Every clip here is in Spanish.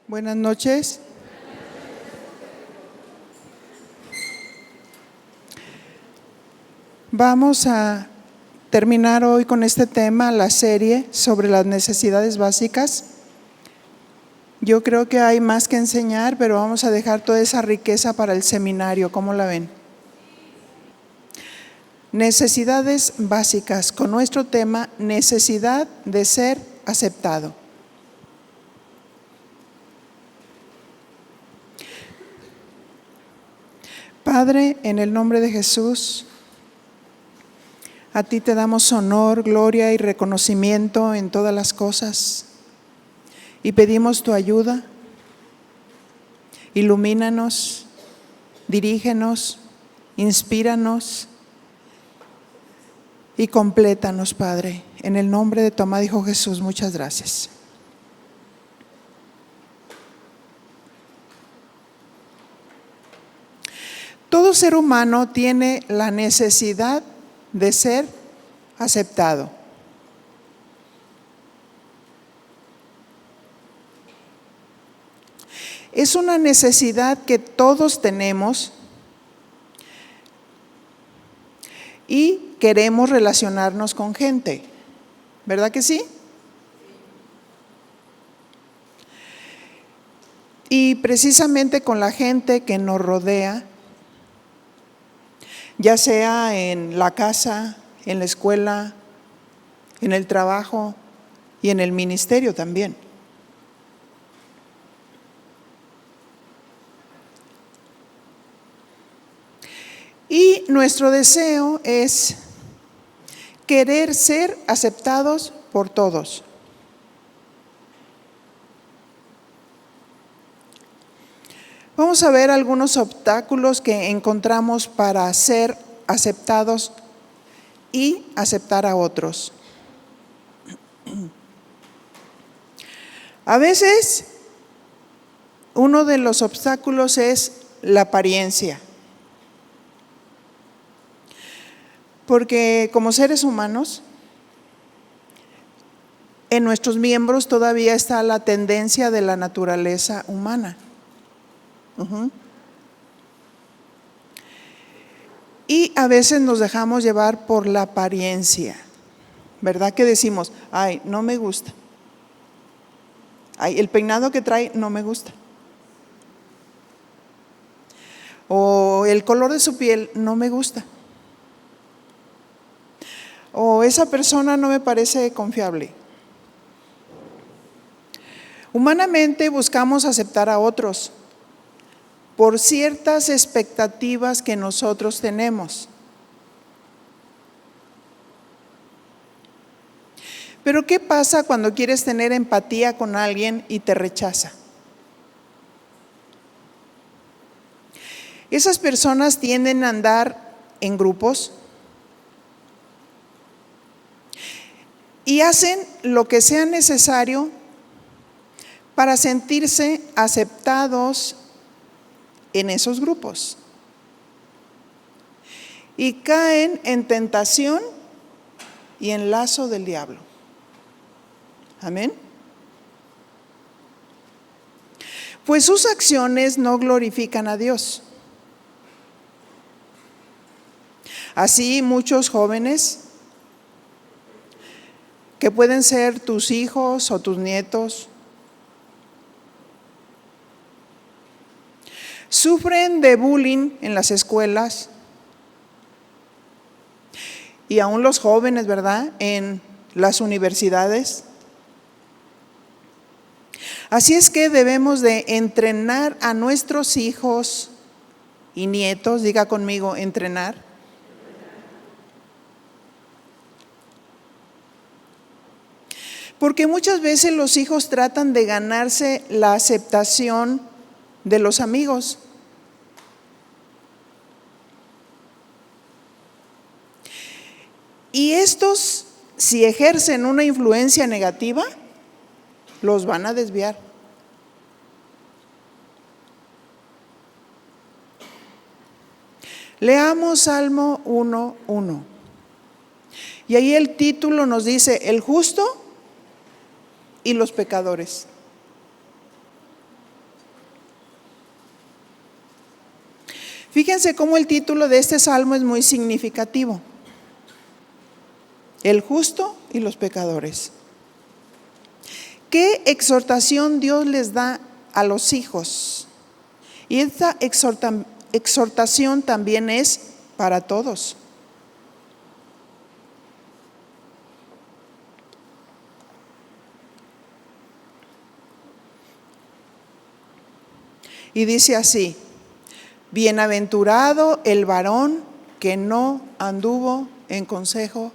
Buenas noches. Vamos a terminar hoy con este tema, la serie sobre las necesidades básicas. Yo creo que hay más que enseñar, pero vamos a dejar toda esa riqueza para el seminario. ¿Cómo la ven? Necesidades básicas, con nuestro tema, necesidad de ser aceptado. Padre, en el nombre de Jesús, a ti te damos honor, gloria y reconocimiento en todas las cosas y pedimos tu ayuda. Ilumínanos, dirígenos, inspíranos y complétanos, Padre. En el nombre de tu amado Hijo Jesús, muchas gracias. Todo ser humano tiene la necesidad de ser aceptado. Es una necesidad que todos tenemos y queremos relacionarnos con gente, ¿verdad que sí? Y precisamente con la gente que nos rodea, ya sea en la casa, en la escuela, en el trabajo y en el ministerio también. Y nuestro deseo es querer ser aceptados por todos. Vamos a ver algunos obstáculos que encontramos para ser aceptados y aceptar a otros. A veces, uno de los obstáculos es la apariencia. Porque como seres humanos, en nuestros miembros todavía está la tendencia de la naturaleza humana. Y a veces nos dejamos llevar por la apariencia, ¿verdad? Que decimos, ay, no me gusta. Ay, el peinado que trae no me gusta. O el color de su piel no me gusta. O esa persona no me parece confiable. Humanamente buscamos aceptar a otros por ciertas expectativas que nosotros tenemos. Pero ¿qué pasa cuando quieres tener empatía con alguien y te rechaza? Esas personas tienden a andar en grupos y hacen lo que sea necesario para sentirse aceptados en esos grupos. Y caen en tentación y en lazo del diablo. Amén. Pues sus acciones no glorifican a Dios. Así muchos jóvenes, que pueden ser tus hijos o tus nietos, sufren de bullying en las escuelas y aún los jóvenes, ¿verdad?, en las universidades. Así es que debemos de entrenar a nuestros hijos y nietos, diga conmigo, entrenar. Porque muchas veces los hijos tratan de ganarse la aceptación de los amigos. Y estos, si ejercen una influencia negativa, los van a desviar. Leamos Salmo 1:1. Y ahí el título nos dice, el justo y los pecadores. Fíjense cómo el título de este salmo es muy significativo: el justo y los pecadores. ¿Qué exhortación Dios les da a los hijos? Y esta exhortación también es para todos. Y dice así: bienaventurado el varón que no anduvo en consejo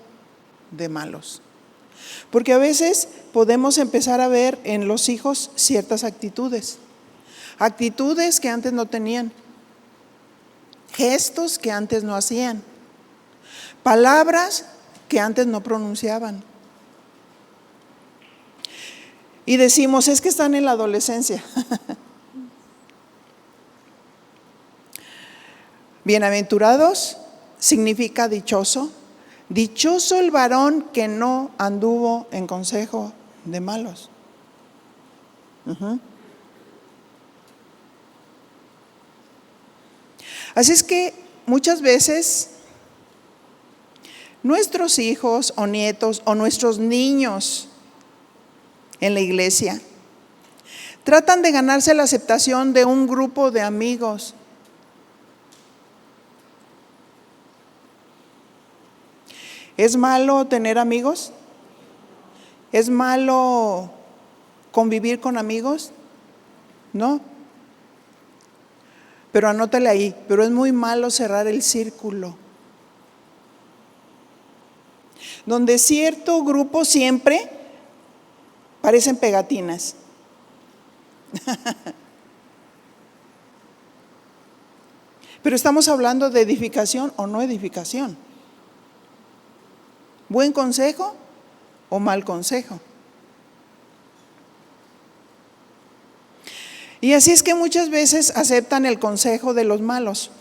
de malos. Porque a veces podemos empezar a ver en los hijos ciertas actitudes que antes no tenían, gestos que antes no hacían, palabras que antes no pronunciaban. Y decimos, es que están en la adolescencia. Bienaventurados significa dichoso. Dichoso el varón que no anduvo en consejo de malos. Así es que muchas veces nuestros hijos o nietos o nuestros niños en la iglesia tratan de ganarse la aceptación de un grupo de amigos. ¿Es malo tener amigos? ¿Es malo convivir con amigos? No. Pero anótale ahí, pero es muy malo cerrar el círculo, donde cierto grupo siempre parecen pegatinas. Pero estamos hablando de edificación o no edificación. ¿Buen consejo o mal consejo? Y así es que muchas veces aceptan el consejo de los malos.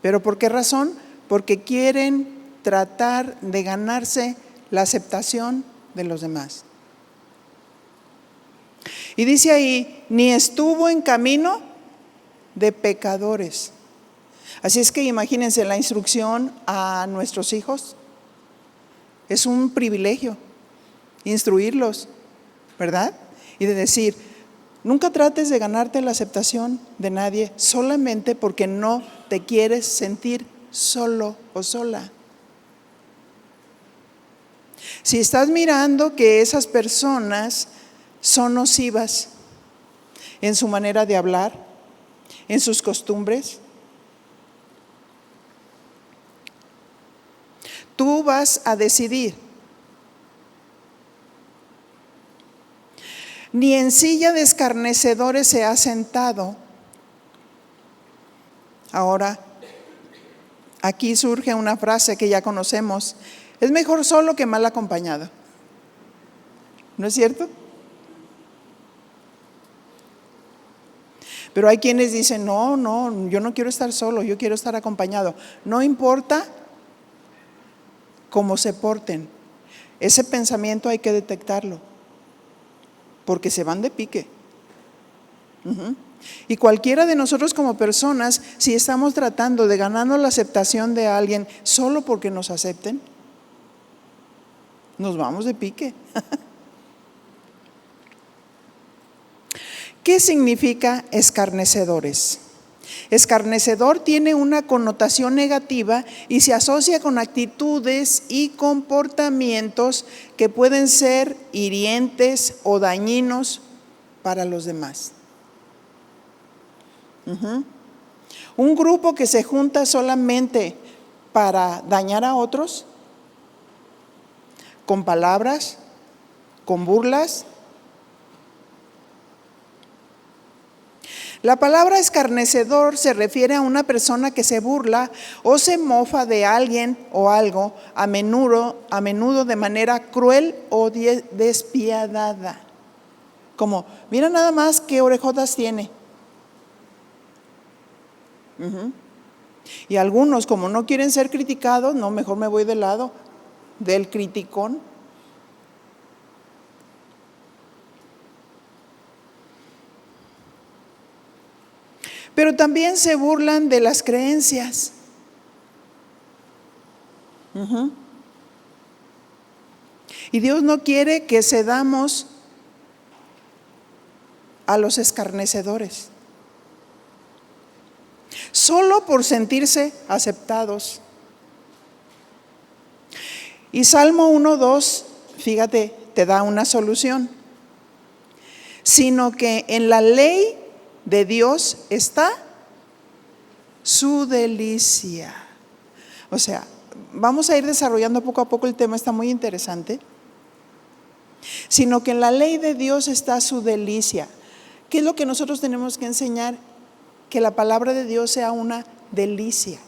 ¿Pero por qué razón? Porque quieren tratar de ganarse la aceptación de los demás. Y dice ahí, ni estuvo en camino de pecadores. Así es que imagínense la instrucción a nuestros hijos. Es un privilegio instruirlos, ¿verdad? Y de decir, nunca trates de ganarte la aceptación de nadie solamente porque no te quieres sentir solo o sola. Si estás mirando que esas personas son nocivas en su manera de hablar, en sus costumbres, tú vas a decidir. Ni en silla de escarnecedores se ha sentado. Ahora, aquí surge una frase que ya conocemos: es mejor solo que mal acompañado. ¿No es cierto? Pero hay quienes dicen, no, yo no quiero estar solo, yo quiero estar acompañado. No importa cómo se porten, ese pensamiento hay que detectarlo, porque se van de pique. Y cualquiera de nosotros como personas, si estamos tratando de ganarnos la aceptación de alguien solo porque nos acepten, nos vamos de pique. ¿Qué significa escarnecedores? Escarnecedor tiene una connotación negativa y se asocia con actitudes y comportamientos que pueden ser hirientes o dañinos para los demás. Un grupo que se junta solamente para dañar a otros, con palabras, con burlas. La palabra escarnecedor se refiere a una persona que se burla o se mofa de alguien o algo, a menudo de manera cruel o despiadada. Como, mira nada más qué orejotas tiene. Y algunos, como no quieren ser criticados, no, mejor me voy del lado del criticón. Pero también se burlan de las creencias. Y Dios no quiere que cedamos a los escarnecedores, solo por sentirse aceptados. Y Salmo 1:2, fíjate, te da una solución. Sino que en la ley de Dios está su delicia. O sea, vamos a ir desarrollando poco a poco el tema, está muy interesante. Sino que en la ley de Dios está su delicia. ¿Qué es lo que nosotros tenemos que enseñar? Que la palabra de Dios sea una delicia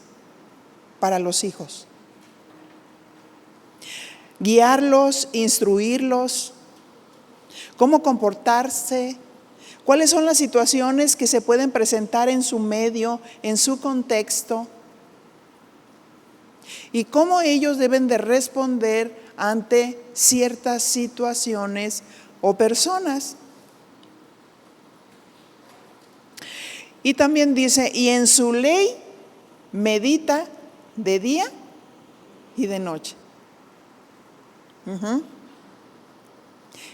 para los hijos. Guiarlos, instruirlos, cómo comportarse, cuáles son las situaciones que se pueden presentar en su medio, en su contexto, y cómo ellos deben de responder ante ciertas situaciones o personas. Y también dice, y en su ley medita de día y de noche.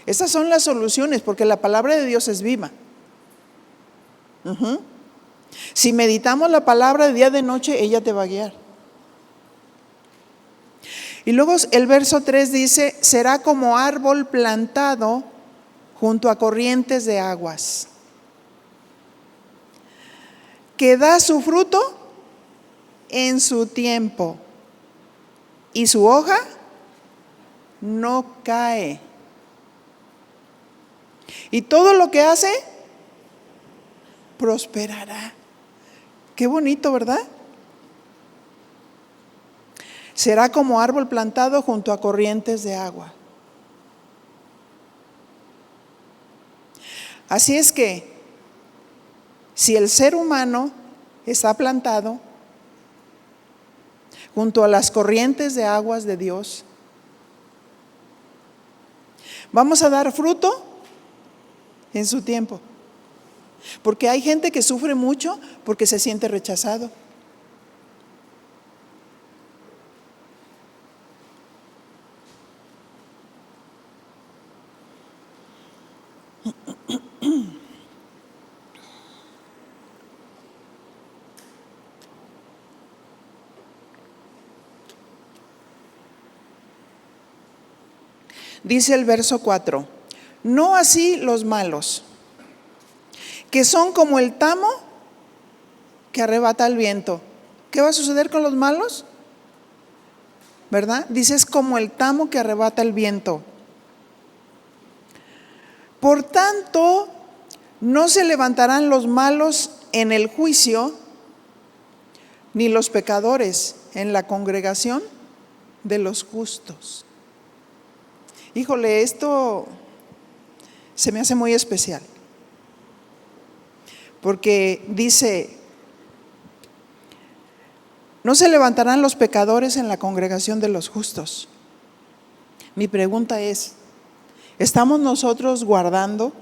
Esas son las soluciones, porque la palabra de Dios es viva. Si meditamos la palabra de día y de noche, ella te va a guiar. Y luego el verso 3 dice, será como árbol plantado junto a corrientes de aguas, que da su fruto en su tiempo, y su hoja no cae. Y todo lo que hace, prosperará. Qué bonito, ¿verdad? Será como árbol plantado junto a corrientes de agua. Así es que, si el ser humano está plantado junto a las corrientes de aguas de Dios, vamos a dar fruto en su tiempo. Porque hay gente que sufre mucho porque se siente rechazado. Dice el verso 4, no así los malos, que son como el tamo que arrebata el viento. ¿Qué va a suceder con los malos? ¿Verdad? Dice, es como el tamo que arrebata el viento. Por tanto, no se levantarán los malos en el juicio, ni los pecadores en la congregación de los justos. Híjole, esto se me hace muy especial, porque dice, no se levantarán los pecadores en la congregación de los justos. Mi pregunta es, ¿estamos nosotros guardando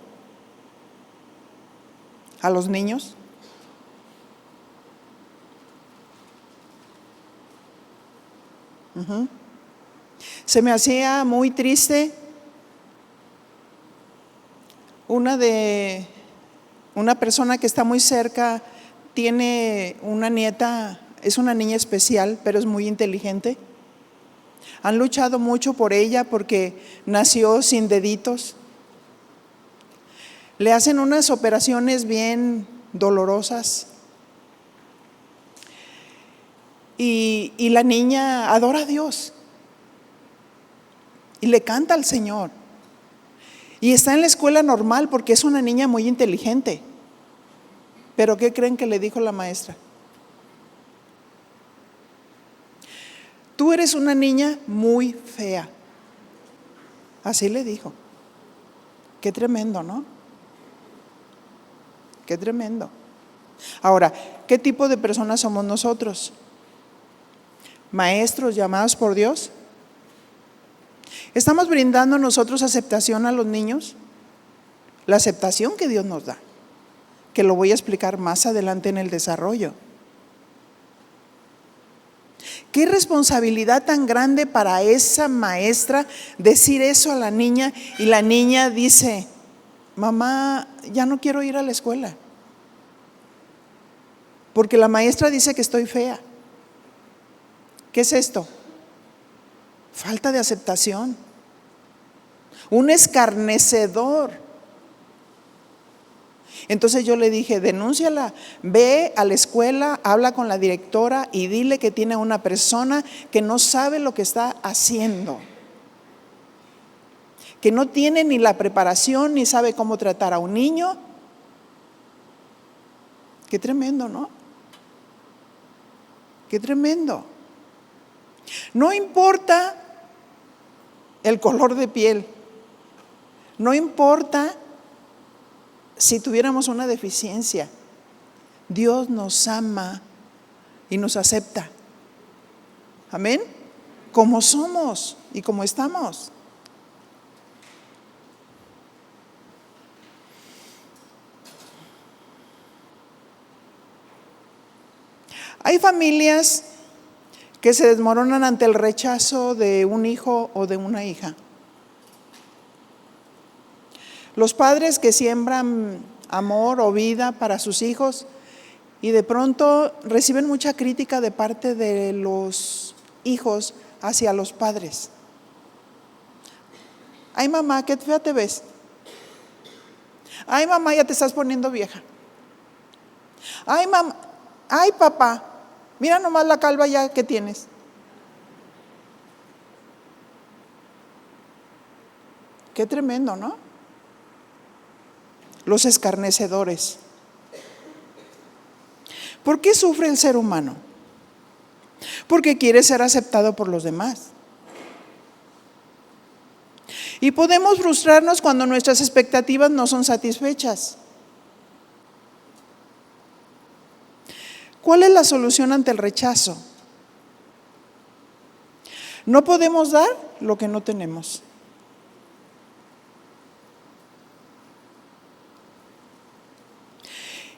a los niños? Se me hacía muy triste una persona que está muy cerca, tiene una nieta, es una niña especial, pero es muy inteligente. Han luchado mucho por ella porque nació sin deditos. Le hacen unas operaciones bien dolorosas. Y la niña adora a Dios. Y le canta al Señor. Y está en la escuela normal porque es una niña muy inteligente. Pero ¿qué creen que le dijo la maestra? Tú eres una niña muy fea. Así le dijo. Qué tremendo, ¿no? Qué tremendo. Ahora, ¿qué tipo de personas somos nosotros? ¿Maestros llamados por Dios? ¿Estamos brindando nosotros aceptación a los niños? La aceptación que Dios nos da, que lo voy a explicar más adelante en el desarrollo. Qué responsabilidad tan grande para esa maestra decir eso a la niña, y la niña dice: mamá, ya no quiero ir a la escuela, porque la maestra dice que estoy fea. ¿Qué es esto? Falta de aceptación. Un escarnecedor. Entonces yo le dije: denúnciala, ve a la escuela, habla con la directora y dile que tiene una persona que no sabe lo que está haciendo, que no tiene ni la preparación ni sabe cómo tratar a un niño. Qué tremendo, ¿no? Qué tremendo. No importa el color de piel, no importa si tuviéramos una deficiencia, Dios nos ama y nos acepta. Amén. Como somos y como estamos. Hay familias que se desmoronan ante el rechazo de un hijo o de una hija. Los padres que siembran amor o vida para sus hijos y de pronto reciben mucha crítica de parte de los hijos hacia los padres. Ay, mamá, qué fea te ves. Ay, mamá, ya te estás poniendo vieja. Ay, mamá, ay, papá, mira nomás la calva ya que tienes. Qué tremendo, ¿no? Los escarnecedores. ¿Por qué sufre el ser humano? Porque quiere ser aceptado por los demás. Y podemos frustrarnos cuando nuestras expectativas no son satisfechas. ¿Cuál es la solución ante el rechazo? No podemos dar lo que no tenemos.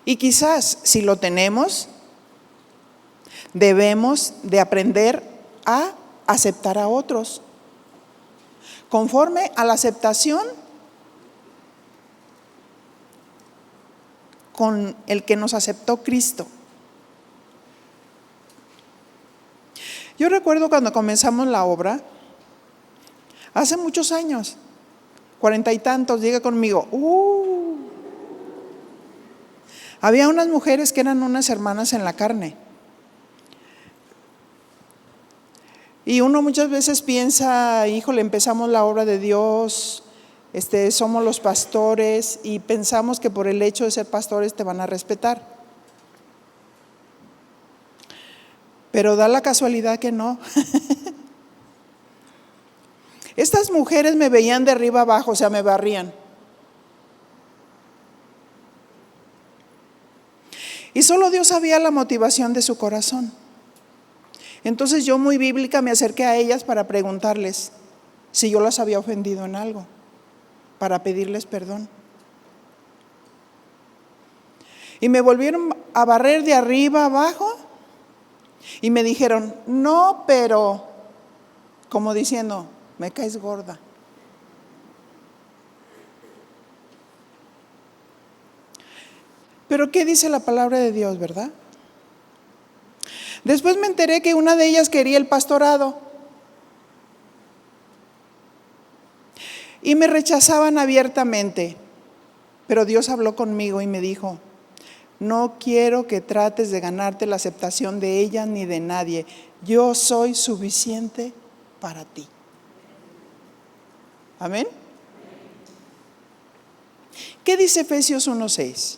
Y quizás si lo tenemos, debemos de aprender a aceptar a otros conforme a la aceptación con el que nos aceptó Cristo. Yo recuerdo cuando comenzamos la obra, hace muchos años, 40 y tantos, diga conmigo, había unas mujeres que eran unas hermanas en la carne. Y uno muchas veces piensa: híjole, empezamos la obra de Dios, somos los pastores, y pensamos que por el hecho de ser pastores te van a respetar. Pero da la casualidad que no. Estas mujeres me veían de arriba abajo, o sea, me barrían. Y solo Dios sabía la motivación de su corazón. Entonces yo, muy bíblica, me acerqué a ellas para preguntarles si yo las había ofendido en algo, para pedirles perdón. Y me volvieron a barrer de arriba abajo y me dijeron: no, pero, como diciendo, me caes gorda. Pero ¿qué dice la palabra de Dios, verdad? Después me enteré que una de ellas quería el pastorado y me rechazaban abiertamente. Pero Dios habló conmigo y me dijo: no quiero que trates de ganarte la aceptación de ella ni de nadie. Yo soy suficiente para ti. Amén. ¿Qué dice Efesios 1:6?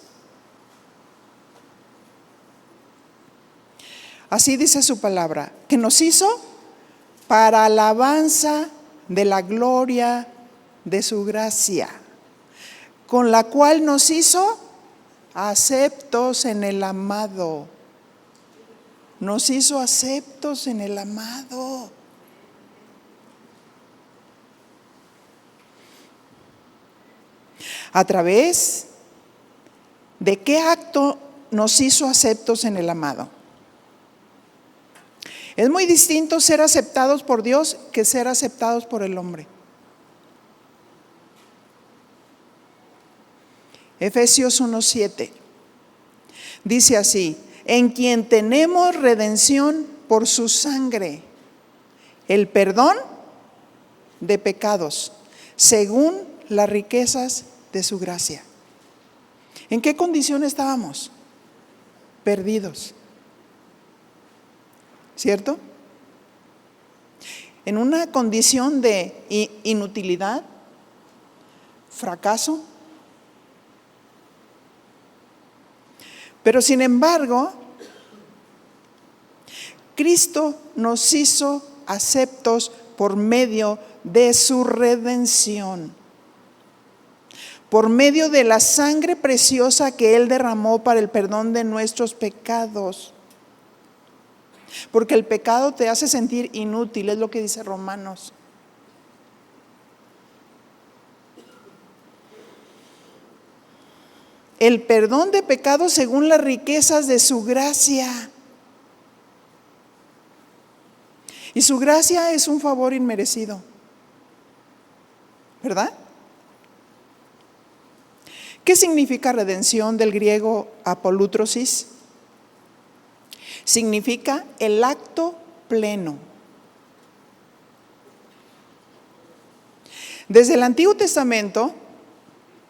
Así dice su palabra, que nos hizo para alabanza de la gloria de su gracia, con la cual nos hizo aceptos en el amado. Nos hizo aceptos en el amado. A través ¿De qué acto nos hizo aceptos en el amado? Es muy distinto ser aceptados por Dios que ser aceptados por el hombre. Efesios 1:7 dice así: en quien tenemos redención por su sangre, el perdón de pecados, según las riquezas de su gracia. ¿En qué condición estábamos? Perdidos. ¿Cierto? En una condición de inutilidad, fracaso. Pero sin embargo, Cristo nos hizo aceptos por medio de su redención, por medio de la sangre preciosa que Él derramó para el perdón de nuestros pecados. Porque el pecado te hace sentir inútil, es lo que dice Romanos. El perdón de pecados según las riquezas de su gracia. Y su gracia es un favor inmerecido, ¿verdad? ¿Qué significa redención del griego apolútrosis? Significa el acto pleno. Desde el Antiguo Testamento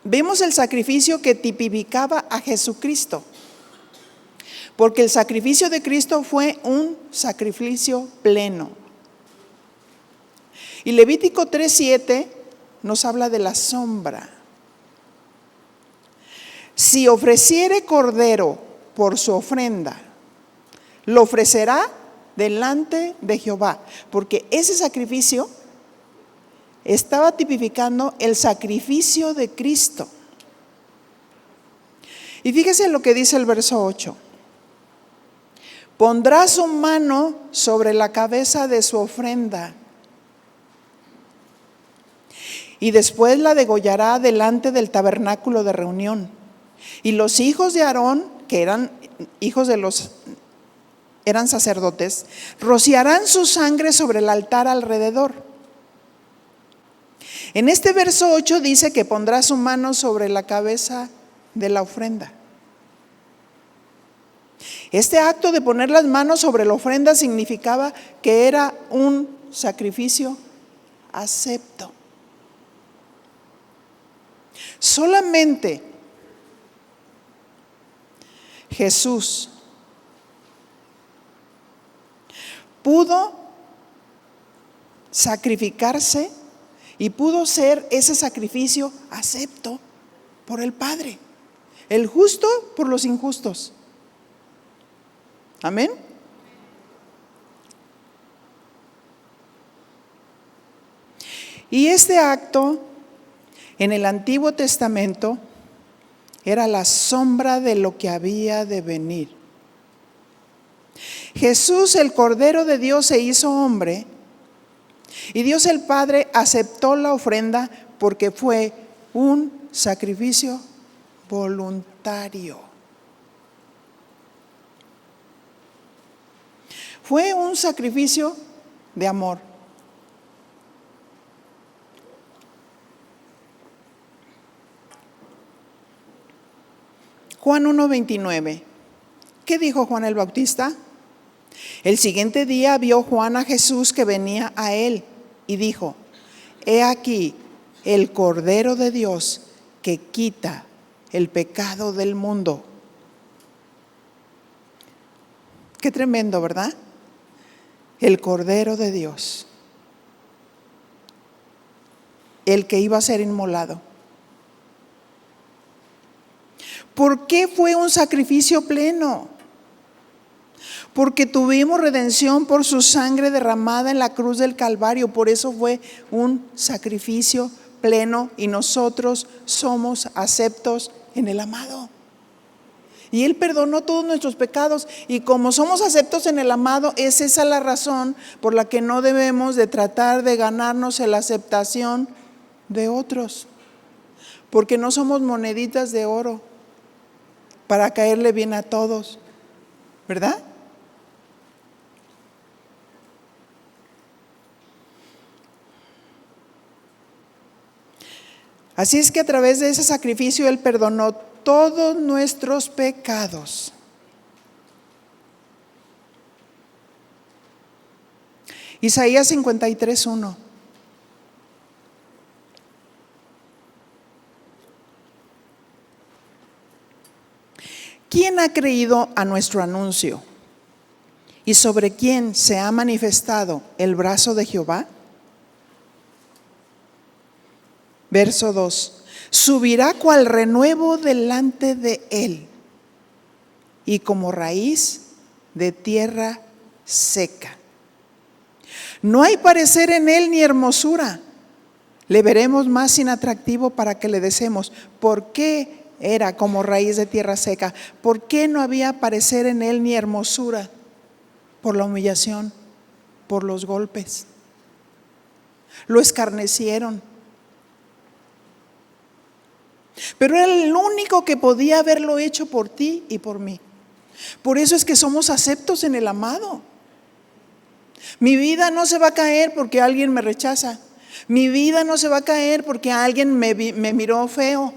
vemos el sacrificio que tipificaba a Jesucristo, porque el sacrificio de Cristo fue un sacrificio pleno. Y Levítico 3:7 nos habla de la sombra. Si ofreciere cordero por su ofrenda, lo ofrecerá delante de Jehová, porque ese sacrificio estaba tipificando el sacrificio de Cristo. Y fíjese lo que dice el verso 8. Pondrá su mano sobre la cabeza de su ofrenda y después la degollará delante del tabernáculo de reunión. Y los hijos de Aarón, que eran hijos de eran sacerdotes, rociarán su sangre sobre el altar alrededor. En este verso 8 dice que pondrá su mano sobre la cabeza de la ofrenda. Este acto de poner las manos sobre la ofrenda significaba que era un sacrificio acepto. Solamente Jesús pudo sacrificarse y pudo ser ese sacrificio acepto por el Padre, el justo por los injustos. Amén. Y este acto en el Antiguo Testamento era la sombra de lo que había de venir. Jesús, el Cordero de Dios, se hizo hombre y Dios el Padre aceptó la ofrenda porque fue un sacrificio voluntario. Fue un sacrificio de amor. Juan 1:29. ¿Qué dijo Juan el Bautista? El siguiente día vio Juan a Jesús que venía a él y dijo: he aquí el Cordero de Dios que quita el pecado del mundo. Qué tremendo, ¿verdad? El Cordero de Dios, el que iba a ser inmolado. ¿Por qué fue un sacrificio pleno? Porque tuvimos redención por su sangre derramada en la cruz del Calvario. Por eso fue un sacrificio pleno y nosotros somos aceptos en el amado. Y Él perdonó todos nuestros pecados, y como somos aceptos en el amado, es esa la razón por la que no debemos de tratar de ganarnos la aceptación de otros, porque no somos moneditas de oro, para caerle bien a todos, ¿verdad? Así es que a través de ese sacrificio Él perdonó todos nuestros pecados. Isaías 53:1. ¿Quién ha creído a nuestro anuncio? ¿Y sobre quién se ha manifestado el brazo de Jehová? Verso 2. Subirá cual renuevo delante de él, y como raíz de tierra seca. No hay parecer en él ni hermosura. Le veremos más sin atractivo para que le deseemos. ¿Por qué era como raíz de tierra seca? ¿Por qué no había parecer en él ni hermosura? Por la humillación, por los golpes. Lo escarnecieron. Pero era el único que podía haberlo hecho por ti y por mí. Por eso es que somos aceptos en el amado. Mi vida no se va a caer porque alguien me rechaza. Mi vida no se va a caer porque alguien me miró feo.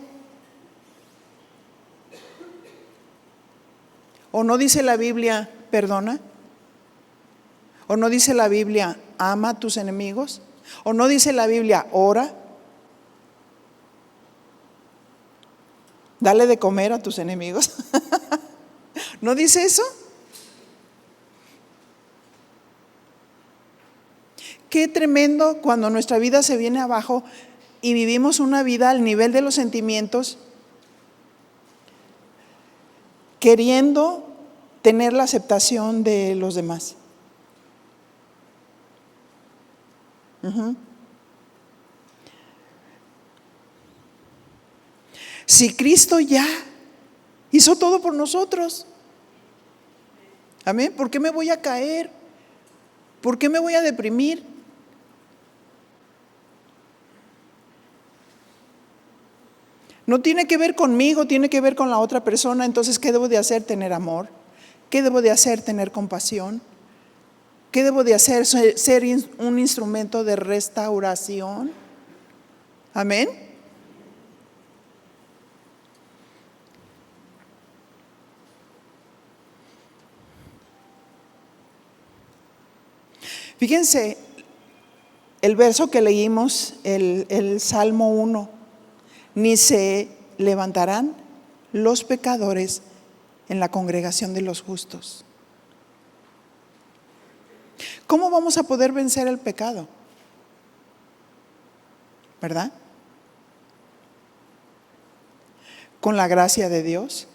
¿O no dice la Biblia, perdona? ¿O no dice la Biblia, ama a tus enemigos? ¿O no dice la Biblia, ora? Dale de comer a tus enemigos. ¿No dice eso? Qué tremendo cuando nuestra vida se viene abajo y vivimos una vida al nivel de los sentimientos, queriendo tener la aceptación de los demás. Si Cristo ya hizo todo por nosotros, amén, ¿por qué me voy a caer? ¿Por qué me voy a deprimir? No tiene que ver conmigo, tiene que ver con la otra persona. Entonces, ¿qué debo de hacer? Tener amor. ¿Qué debo de hacer? Tener compasión. ¿Qué debo de hacer? Ser un instrumento de restauración. Amén. Fíjense, el verso que leímos, el Salmo 1, ni se levantarán los pecadores en la congregación de los justos. ¿Cómo vamos a poder vencer el pecado? ¿Verdad? Con la gracia de Dios,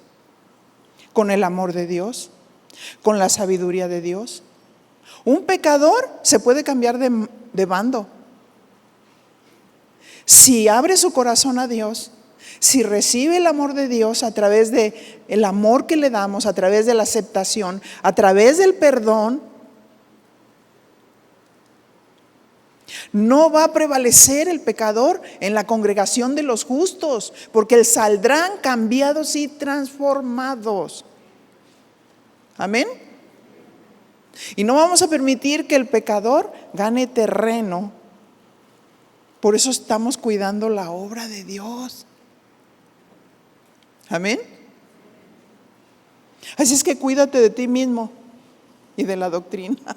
con el amor de Dios, con la sabiduría de Dios. Un pecador se puede cambiar de bando. Si abre su corazón a Dios, si recibe el amor de Dios a través de el amor que le damos, a través de la aceptación, a través del perdón, no va a prevalecer el pecador en la congregación de los justos, porque saldrán cambiados y transformados. Amén. Y no vamos a permitir que el pecador gane terreno. Por eso estamos cuidando la obra de Dios. Amén. Así es que cuídate de ti mismo y de la doctrina.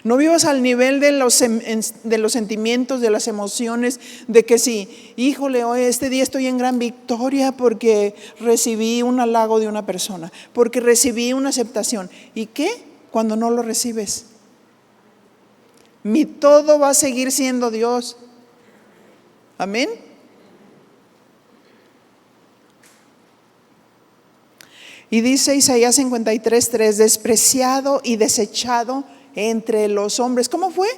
No vivas al nivel de los sentimientos, de las emociones, de que si, híjole, hoy este día estoy en gran victoria porque recibí un halago de una persona, porque recibí una aceptación. ¿Y qué? Cuando no lo recibes. Mi todo va a seguir siendo Dios. Amén. Y dice Isaías 53:3, despreciado y desechado entre los hombres. ¿Cómo fue?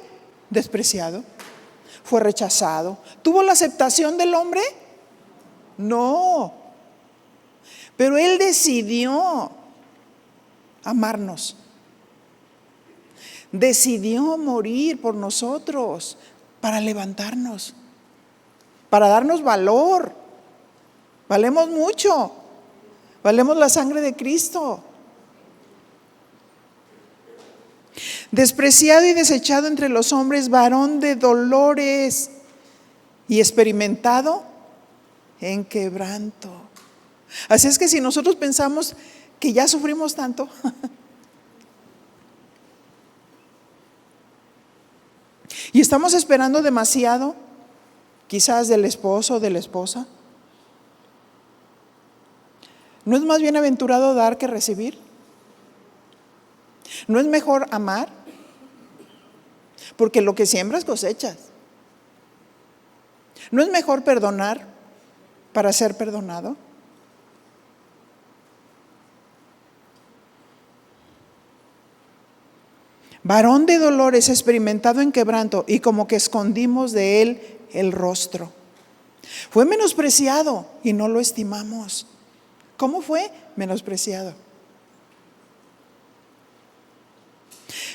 Despreciado. Fue rechazado. ¿Tuvo la aceptación del hombre? No. Pero Él decidió amarnos. Decidió morir por nosotros para levantarnos, para darnos valor. Valemos mucho. Valemos la sangre de Cristo. Despreciado y desechado entre los hombres, varón de dolores y experimentado en quebranto. Así es que si nosotros pensamos que ya sufrimos tanto, y estamos esperando demasiado, quizás del esposo o de la esposa, ¿no es más bienaventurado dar que recibir? ¿No es mejor amar? Porque lo que siembras cosechas. ¿No es mejor perdonar para ser perdonado? Varón de dolores, experimentado en quebranto, y como que escondimos de él el rostro. Fue menospreciado y no lo estimamos. ¿Cómo fue menospreciado?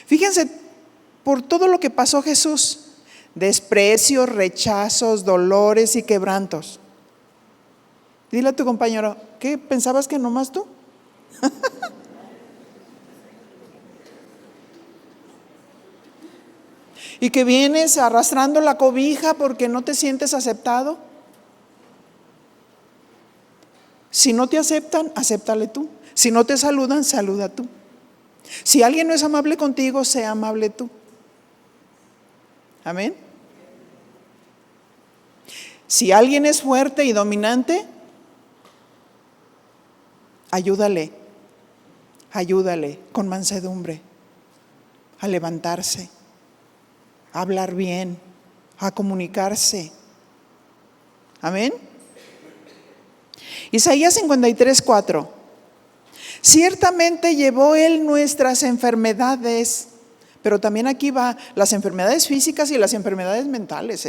Fíjense, por todo lo que pasó Jesús, desprecios, rechazos, dolores y quebrantos. Dile a tu compañero, ¿qué pensabas que nomás tú? Y que vienes arrastrando la cobija porque no te sientes aceptado. Si no te aceptan, acéptale tú. Si no te saludan, saluda tú. Si alguien no es amable contigo, sea amable tú. Amén. Si alguien es fuerte y dominante, ayúdale con mansedumbre a levantarse, a hablar bien, a comunicarse. Amén. Isaías 53:4. Ciertamente llevó él nuestras enfermedades, pero también aquí va las enfermedades físicas y las enfermedades mentales,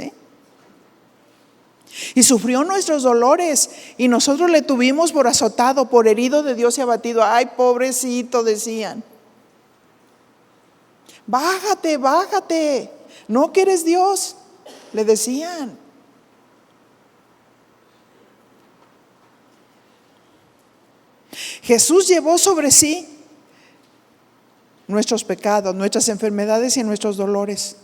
y sufrió nuestros dolores, y nosotros le tuvimos por azotado, por herido de Dios y abatido. Ay, pobrecito, decían. Bájate, no que eres Dios, le decían. Jesús llevó sobre sí nuestros pecados, nuestras enfermedades y nuestros dolores.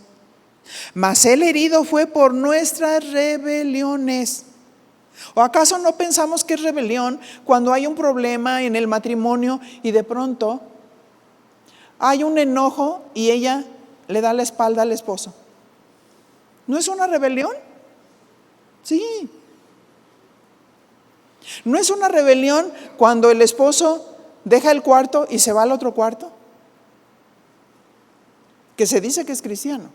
Mas el herido fue por nuestras rebeliones. ¿O acaso no pensamos que es rebelión cuando hay un problema en el matrimonio y de pronto hay un enojo y ella le da la espalda al esposo? ¿No es una rebelión? Sí. ¿No es una rebelión cuando el esposo deja el cuarto y se va al otro cuarto? Que se dice que es cristiano.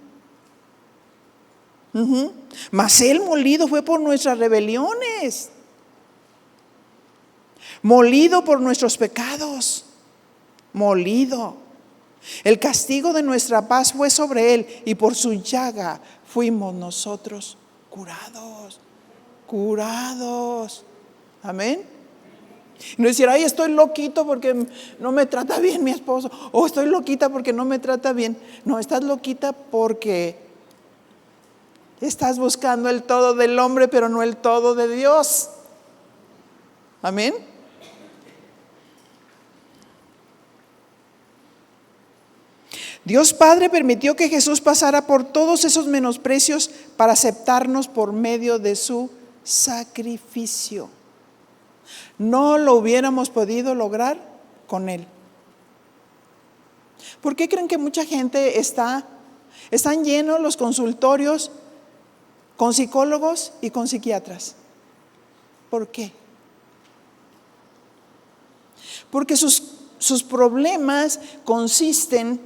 Mas él molido fue por nuestras rebeliones, molido por nuestros pecados, molido. El castigo de nuestra paz fue sobre él, y por su llaga fuimos nosotros curados. Amén. No decir, ay, estoy loquito porque no me trata bien mi esposo, o estoy loquita porque no me trata bien. No, estás loquita porque estás buscando el todo del hombre, pero no el todo de Dios. Amén. Dios Padre permitió que Jesús pasara por todos esos menosprecios para aceptarnos por medio de su sacrificio. No lo hubiéramos podido lograr con Él. ¿Por qué creen que mucha gente están llenos los consultorios con psicólogos y con psiquiatras? ¿Por qué? Porque sus problemas consisten,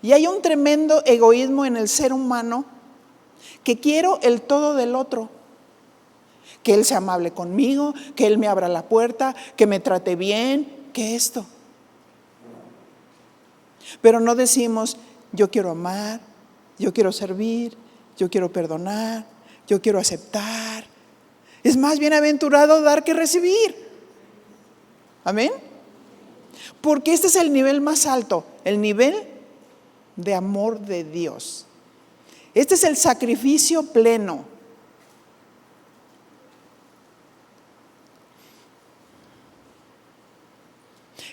y hay un tremendo egoísmo en el ser humano, que quiero el todo del otro. Que él sea amable conmigo, que él me abra la puerta, que me trate bien, que esto. Pero no decimos, yo quiero amar, yo quiero servir, yo quiero perdonar, yo quiero aceptar. Es más bienaventurado dar que recibir. Amén. Porque este es el nivel más alto, el nivel de amor de Dios. Este es el sacrificio pleno.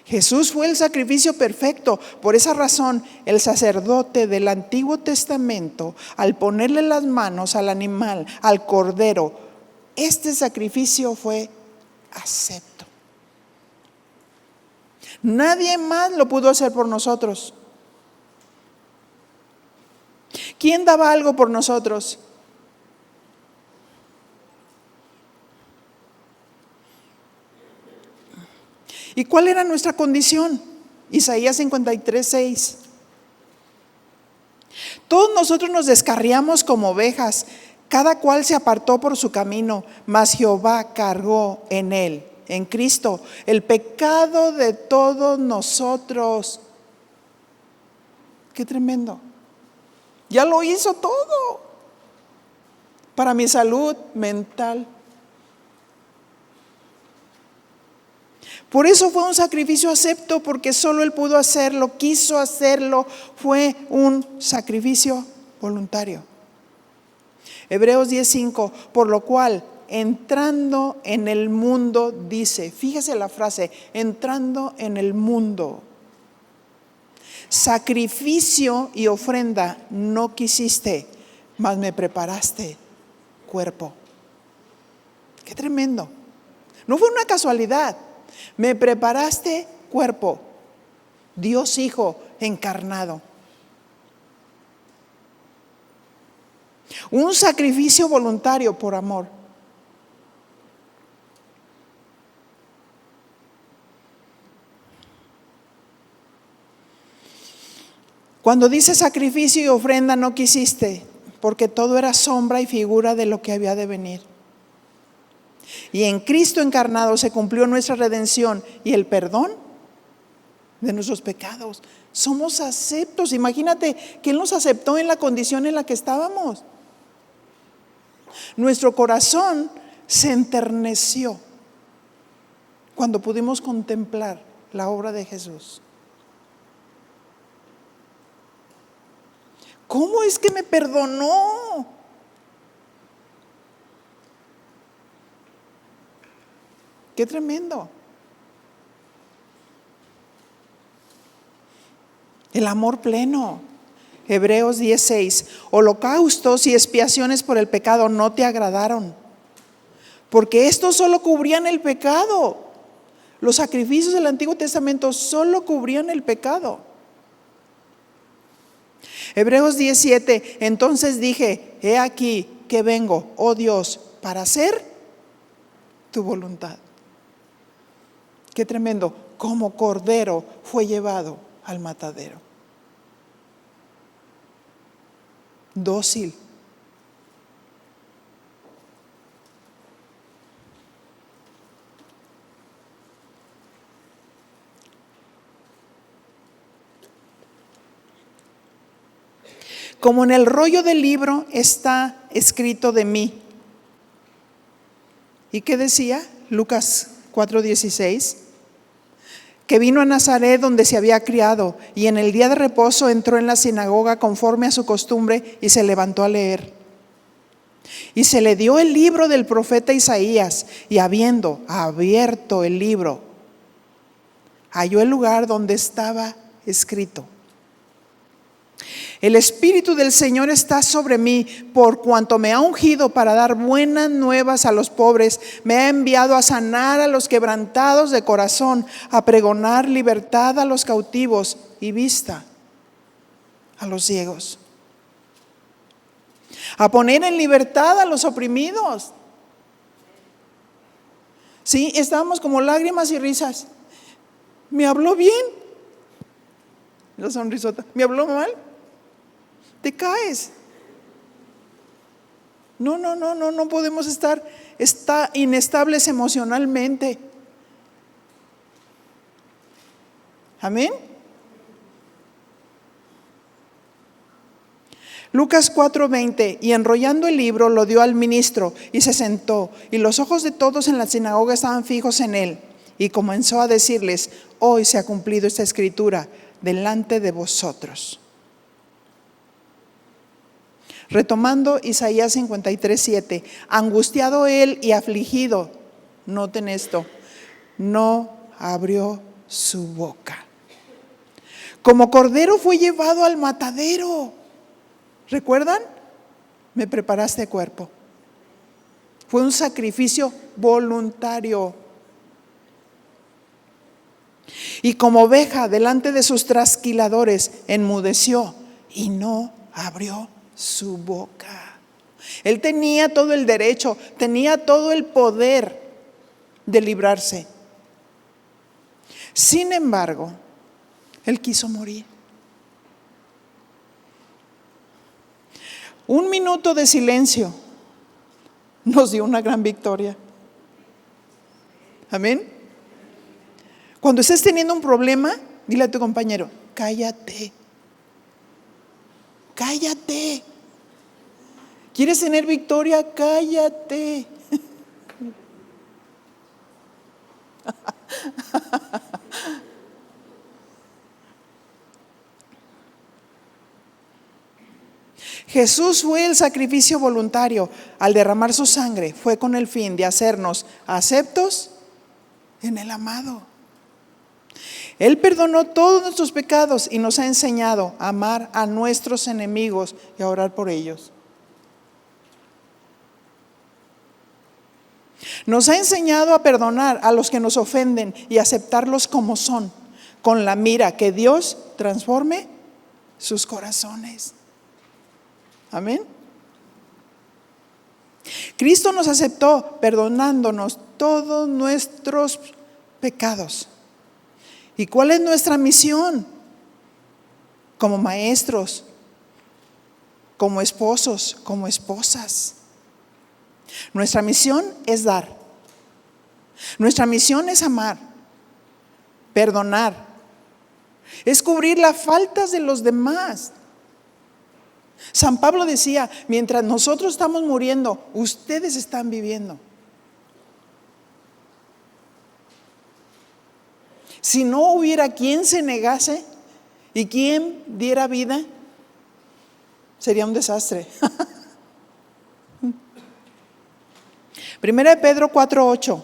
Jesús fue el sacrificio perfecto. Por esa razón, el sacerdote del Antiguo Testamento, al ponerle las manos al animal, al cordero, este sacrificio fue acepto. Nadie más lo pudo hacer por nosotros. ¿Quién daba algo por nosotros? ¿Y cuál era nuestra condición? Isaías 53:6. Todos nosotros nos descarriamos como ovejas, cada cual se apartó por su camino, mas Jehová cargó en él, en Cristo, el pecado de todos nosotros. Qué tremendo. Ya lo hizo todo para mi salud mental. Por eso fue un sacrificio acepto, porque solo Él pudo hacerlo, quiso hacerlo, fue un sacrificio voluntario. Hebreos 10:5, por lo cual, entrando en el mundo, dice, fíjese la frase, entrando en el mundo, sacrificio y ofrenda no quisiste, mas me preparaste cuerpo. Qué tremendo. No fue una casualidad. Me preparaste cuerpo, Dios Hijo encarnado. Un sacrificio voluntario por amor. Cuando dice sacrificio y ofrenda no quisiste, porque todo era sombra y figura de lo que había de venir. Y en Cristo encarnado se cumplió nuestra redención y el perdón de nuestros pecados. Somos aceptos. Imagínate que Él nos aceptó en la condición en la que estábamos. Nuestro corazón se enterneció cuando pudimos contemplar la obra de Jesús. ¿Cómo es que me perdonó? ¡Qué tremendo! El amor pleno. Hebreos 10:6. Holocaustos y expiaciones por el pecado no te agradaron, porque estos solo cubrían el pecado. Los sacrificios del Antiguo Testamento solo cubrían el pecado. Hebreos 10:7. Entonces dije, he aquí que vengo, oh Dios, para hacer tu voluntad. Qué tremendo, como cordero fue llevado al matadero. Dócil. Como en el rollo del libro está escrito de mí. ¿Y qué decía? Lucas 4:16. Que vino a Nazaret donde se había criado, y en el día de reposo entró en la sinagoga conforme a su costumbre y se levantó a leer. Y se le dio el libro del profeta Isaías, y habiendo abierto el libro, halló el lugar donde estaba escrito: el Espíritu del Señor está sobre mí, por cuanto me ha ungido para dar buenas nuevas a los pobres. Me ha enviado a sanar a los quebrantados de corazón, a pregonar libertad a los cautivos y vista a los ciegos, a poner en libertad a los oprimidos. Sí, estábamos como lágrimas y risas. ¿Me habló bien? La sonrisota. ¿Me habló mal? Te caes. No podemos estar inestables emocionalmente. Amén. Lucas 4:20. Y enrollando el libro lo dio al ministro y se sentó, y los ojos de todos en la sinagoga estaban fijos en él, y comenzó a decirles: hoy se ha cumplido esta escritura delante de vosotros. Retomando Isaías 53:7. Angustiado él y afligido, noten esto, no abrió su boca. Como cordero fue llevado al matadero. ¿Recuerdan? Me preparaste cuerpo. Fue un sacrificio voluntario. Y como oveja delante de sus trasquiladores, enmudeció y no abrió su boca. Él tenía todo el derecho, tenía todo el poder de librarse. Sin embargo, Él quiso morir. Un minuto de silencio nos dio una gran victoria. Amén. Cuando estés teniendo un problema, dile a tu compañero: cállate. Cállate. ¿Quieres tener victoria? Cállate. Jesús fue el sacrificio voluntario. Al derramar su sangre, fue con el fin de hacernos aceptos en el amado. Él perdonó todos nuestros pecados y nos ha enseñado a amar a nuestros enemigos y a orar por ellos. Nos ha enseñado a perdonar a los que nos ofenden y aceptarlos como son, con la mira que Dios transforme sus corazones. Amén. Cristo nos aceptó perdonándonos todos nuestros pecados. ¿Y cuál es nuestra misión? Como maestros, como esposos, como esposas. Nuestra misión es dar. Nuestra misión es amar, perdonar, es cubrir las faltas de los demás. San Pablo decía: mientras nosotros estamos muriendo, ustedes están viviendo. Si no hubiera quien se negase y quien diera vida, sería un desastre. Primera de Pedro 4:8.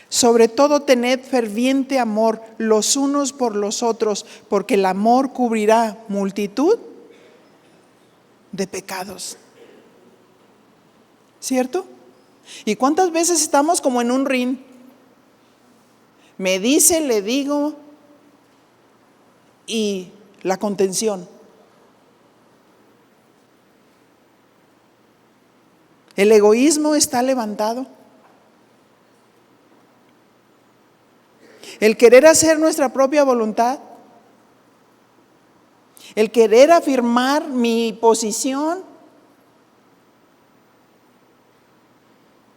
Sobre todo tened ferviente amor los unos por los otros, porque el amor cubrirá multitud de pecados. ¿Cierto? ¿Y cuántas veces estamos como en un ring? Me dice, le digo, y la contención. El egoísmo está levantado. El querer hacer nuestra propia voluntad. El querer afirmar mi posición.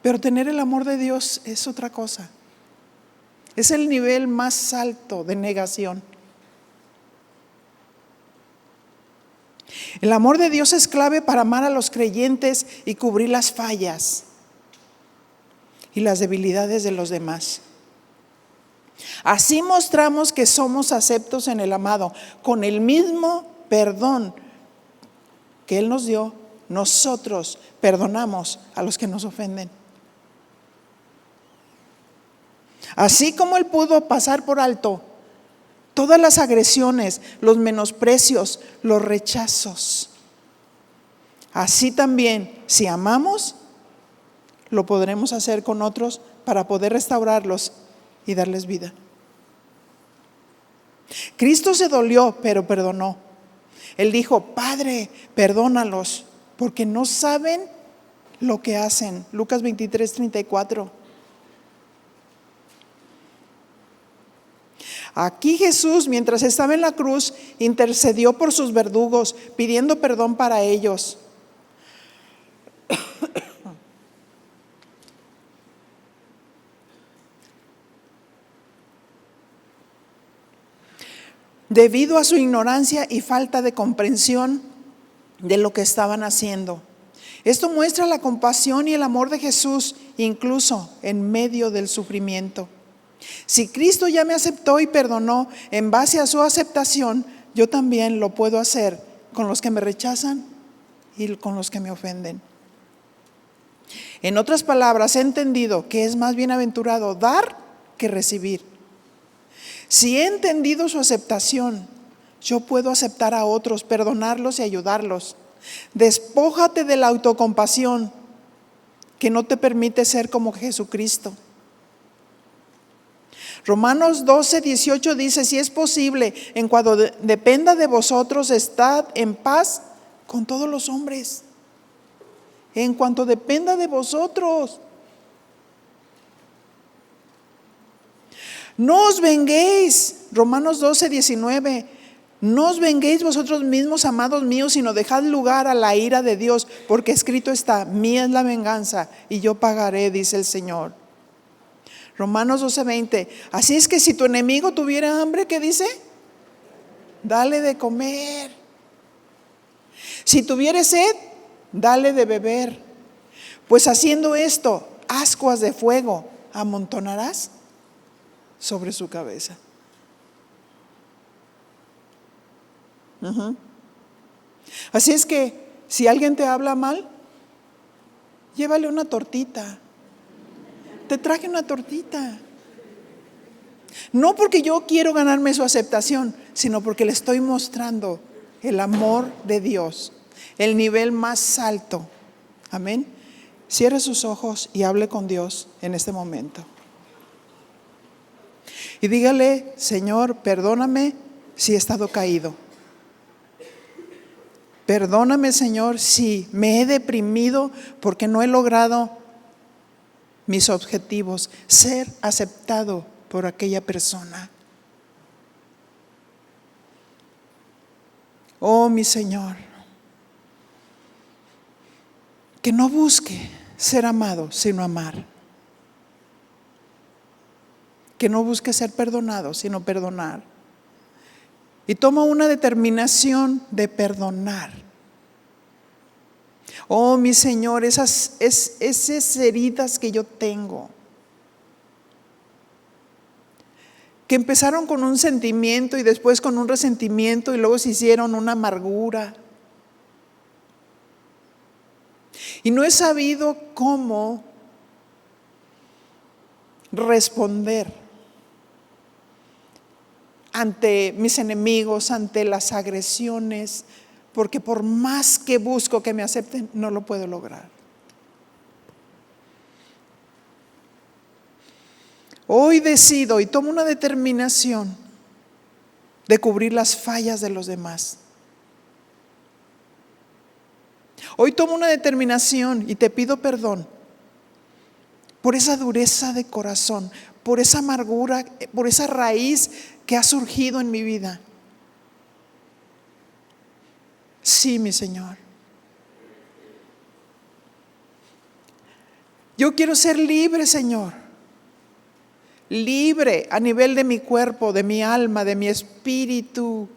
Pero tener el amor de Dios es otra cosa. Es el nivel más alto de negación. El amor de Dios es clave para amar a los creyentes y cubrir las fallas y las debilidades de los demás. Así mostramos que somos aceptos en el amado. Con el mismo perdón que Él nos dio, nosotros perdonamos a los que nos ofenden. Así como Él pudo pasar por alto todas las agresiones, los menosprecios, los rechazos, así también, si amamos, lo podremos hacer con otros para poder restaurarlos y darles vida. Cristo se dolió, pero perdonó. Él dijo: Padre, perdónalos, porque no saben lo que hacen. Lucas 23:34. Aquí Jesús, mientras estaba en la cruz, intercedió por sus verdugos, pidiendo perdón para ellos. Debido a su ignorancia y falta de comprensión de lo que estaban haciendo. Esto muestra la compasión y el amor de Jesús, incluso en medio del sufrimiento. Si Cristo ya me aceptó y perdonó, en base a su aceptación, yo también lo puedo hacer con los que me rechazan y con los que me ofenden. En otras palabras, he entendido que es más bienaventurado dar que recibir. Si he entendido su aceptación, yo puedo aceptar a otros, perdonarlos y ayudarlos. Despójate de la autocompasión que no te permite ser como Jesucristo. Romanos 12:18 dice: si es posible, en cuanto dependa de vosotros, estad en paz con todos los hombres. En cuanto dependa de vosotros. No os venguéis, Romanos 12:19. No os venguéis vosotros mismos, amados míos, sino dejad lugar a la ira de Dios, porque escrito está: mía es la venganza y yo pagaré, dice el Señor. Romanos 12:20. Así es que si tu enemigo tuviera hambre, ¿qué dice? Dale de comer. Si tuviere sed, dale de beber. Pues haciendo esto, ascuas de fuego amontonarás sobre su cabeza. Así es que si alguien te habla mal, llévale una tortita. Te traje una tortita. No porque yo quiero ganarme su aceptación, sino porque le estoy mostrando el amor de Dios, el nivel más alto. Amén. Cierre sus ojos y hable con Dios en este momento. Y dígale: Señor, perdóname si he estado caído. Perdóname, Señor, si me he deprimido porque no he logrado mis objetivos, ser aceptado por aquella persona. Oh, mi Señor, que no busque ser amado, sino amar. Que no busque ser perdonado, sino perdonar. Y toma una determinación de perdonar. Oh, mi Señor, esas heridas que yo tengo, que empezaron con un sentimiento y después con un resentimiento y luego se hicieron una amargura. Y no he sabido cómo responder ante mis enemigos, ante las agresiones, porque por más que busco que me acepten, no lo puedo lograr. Hoy decido y tomo una determinación de cubrir las fallas de los demás. Hoy tomo una determinación y te pido perdón por esa dureza de corazón, por esa amargura, por esa raíz que ha surgido en mi vida. Sí, mi Señor. Yo quiero ser libre, Señor. Libre a nivel de mi cuerpo, de mi alma, de mi espíritu.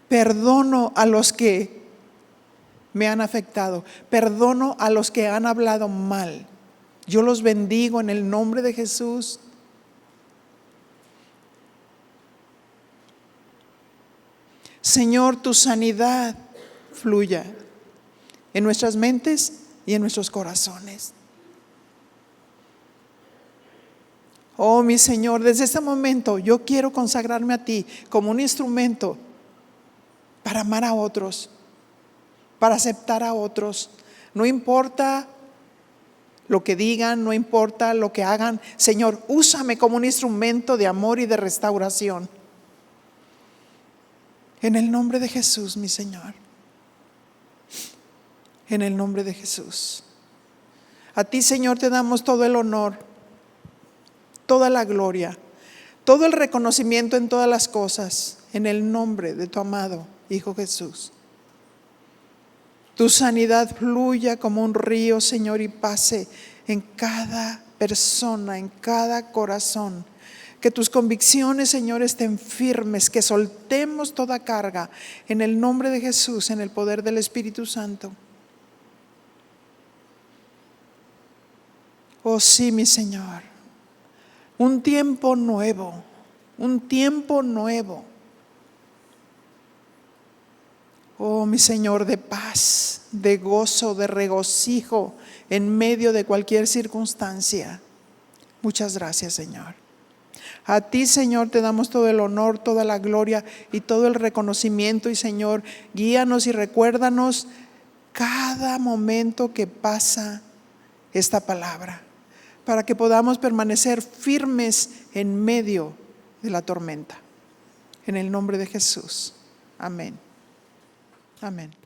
Perdono a los que me han afectado. Perdono a los que han hablado mal. Yo los bendigo en el nombre de Jesús. Señor, tu sanidad fluya en nuestras mentes y en nuestros corazones. Oh, mi Señor, desde este momento yo quiero consagrarme a ti como un instrumento para amar a otros, para aceptar a otros. No importa lo que digan, no importa lo que hagan. Señor, úsame como un instrumento de amor y de restauración. En el nombre de Jesús, mi Señor. En el nombre de Jesús. A ti, Señor, te damos todo el honor, toda la gloria, todo el reconocimiento en todas las cosas, en el nombre de tu amado Hijo Jesús. Tu sanidad fluya como un río, Señor, y pase en cada persona, en cada corazón. Que tus convicciones, Señor, estén firmes, que soltemos toda carga en el nombre de Jesús, en el poder del Espíritu Santo. Oh sí, mi Señor, un tiempo nuevo, un tiempo nuevo. Oh, mi Señor, de paz, de gozo, de regocijo en medio de cualquier circunstancia. Muchas gracias, Señor. A ti, Señor, te damos todo el honor, toda la gloria y todo el reconocimiento. Y Señor, guíanos y recuérdanos cada momento que pasa esta palabra, para que podamos permanecer firmes en medio de la tormenta. En el nombre de Jesús. Amén. Amén.